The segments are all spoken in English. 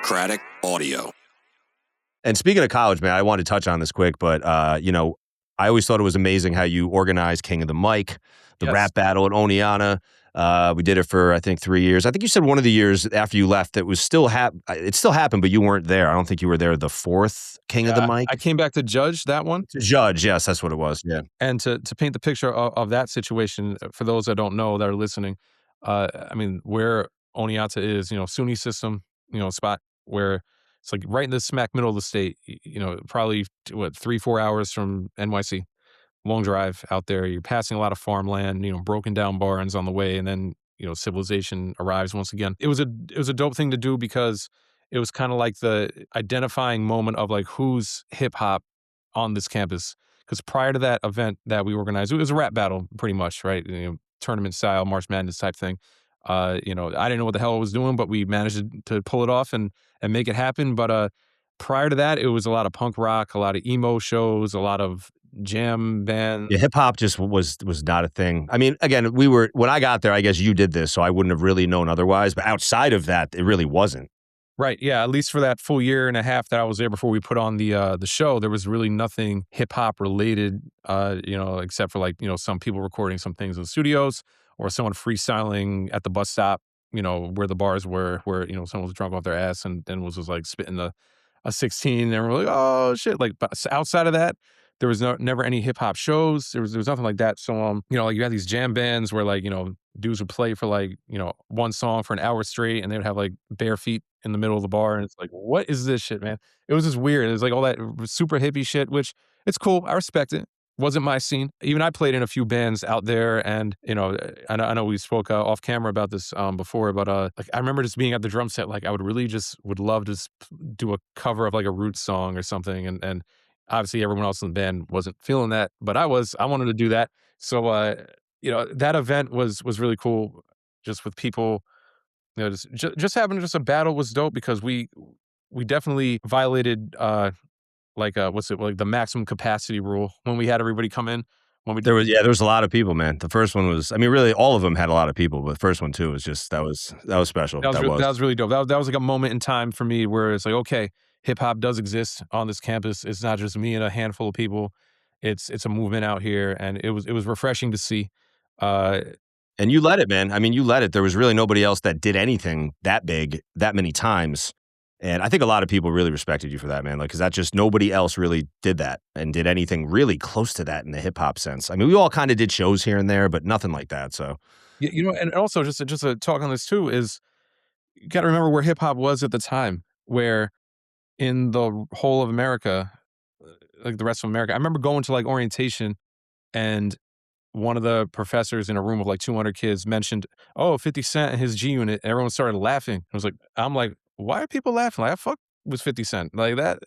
Audicratic audio. And speaking of college, man, I wanted to touch on this quick, but I always thought it was amazing how you organized King of the Mic, the Yes. rap battle at Oneonta. We did it for I think 3 years. I think you said one of the years after you left it was still it still happened, but you weren't there. I don't think you were there the fourth King of the Mic. I came back to judge that one. To judge, yes, that's what it was. Yeah. And to paint the picture of that situation, for those that don't know that are listening, where Oneonta is, SUNY system, spot where it's like right in the smack middle of the state, probably 3-4 hours from NYC. Long drive out there. You're passing a lot of farmland, broken down barns on the way, and then civilization arrives once again. It was a dope thing to do because it was kind of like the identifying moment of like who's hip hop on this campus. Because prior to that event that we organized, it was a rap battle pretty much, right? Tournament style, March Madness type thing. I didn't know what the hell I was doing, but we managed to pull it off and make it happen. But prior to that, it was a lot of punk rock, a lot of emo shows, a lot of jam band. Yeah, hip hop just was not a thing. I mean, again, when I got there, I guess you did this, so I wouldn't have really known otherwise. But outside of that, it really wasn't. Right. Yeah. At least for that full year and a half that I was there before we put on the show, there was really nothing hip hop related, except for some people recording some things in the studios or someone freestyling at the bus stop, where the bars were, where, someone was drunk off their ass and was just like spitting a 16 and we're like, oh shit. But outside of that, there was never any hip hop shows. There was nothing like that. So, you had these jam bands where dudes would play for one song for an hour straight and they would have bare feet in the middle of the bar. And it's like, what is this shit, man? It was just weird. It was all that super hippie shit, which it's cool. I respect it. Wasn't my scene. Even I played in a few bands out there. And, I know we spoke off camera about this before, but I remember just being at the drum set. I would love to do a cover of a Roots song or something. And obviously everyone else in the band wasn't feeling that, but I wanted to do that. So, that event was really cool just with people, just having just a battle was dope because we definitely violated, the maximum capacity rule when we had everybody come in. There was a lot of people, man. The first one was, really all of them had a lot of people, but the first one too was just, that was special. That was really dope. That was a moment in time for me where it's okay, hip hop does exist on this campus. It's not just me and a handful of people. It's a movement out here, and it was refreshing to see. And you led it, man. You led it. There was really nobody else that did anything that big that many times. And I think a lot of people really respected you for that, man. Because that just nobody else really did that and did anything really close to that in the hip hop sense. We all kind of did shows here and there, but nothing like that. So, and also just to talk on this too is you got to remember where hip hop was at the time, where in the whole of America, the rest of America, I remember going to orientation and one of the professors in a room of 200 kids mentioned, 50 Cent and his G Unit. Everyone started laughing. I'm like, why are people laughing? I fuck with 50 Cent. That,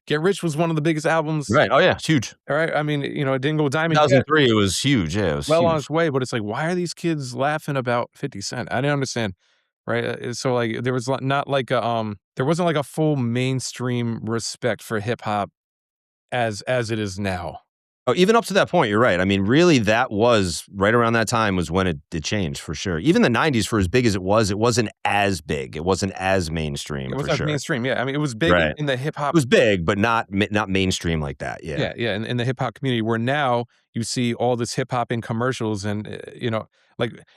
Get Rich was one of the biggest albums. Right. Oh, yeah. It's huge. All right. It didn't go diamond. 2003, it was huge. Yeah, it was huge. On its way. But it's why are these kids laughing about 50 Cent? I didn't understand. Right. So there was not there wasn't a full mainstream respect for hip hop as it is now. Oh, even up to that point, you're right. Really, that was right around that time was when it changed for sure. Even the 90s, for as big as it wasn't as big. It wasn't as mainstream. It wasn't mainstream. Yeah, it was big in the hip hop. It was big, but not mainstream like that. Yeah, yeah. In the hip hop community, where now you see all this hip hop in commercials, and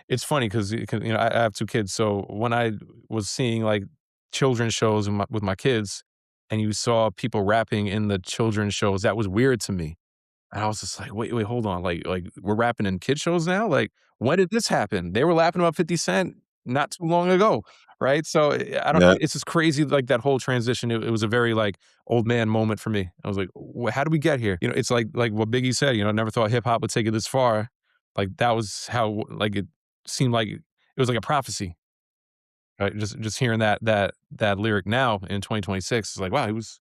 it's funny because I have 2 kids, so when I was seeing children's shows with my kids, and you saw people rapping in the children's shows, that was weird to me. And I was just like, wait, hold on. We're rapping in kid shows now? When did this happen? They were laughing about 50 Cent not too long ago, right? So I don't know. It's just crazy, that whole transition. It was a very, old man moment for me. I was like, how did we get here? It's like what Biggie said, I never thought hip-hop would take it this far. That was how, it seemed like it was like a prophecy, right? Just hearing that lyric now in 2026, it's wow, he was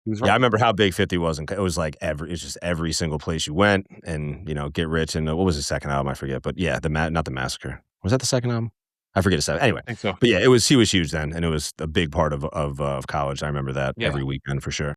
right. Yeah, I remember how big 50 was. And it was it's just every single place you went and, Get Rich. And what was his second album? I forget. But yeah, not The Massacre. Was that the second album? I forget his second. Anyway. I think so. But yeah, he was huge then. And it was a big part of college. I remember that every weekend for sure.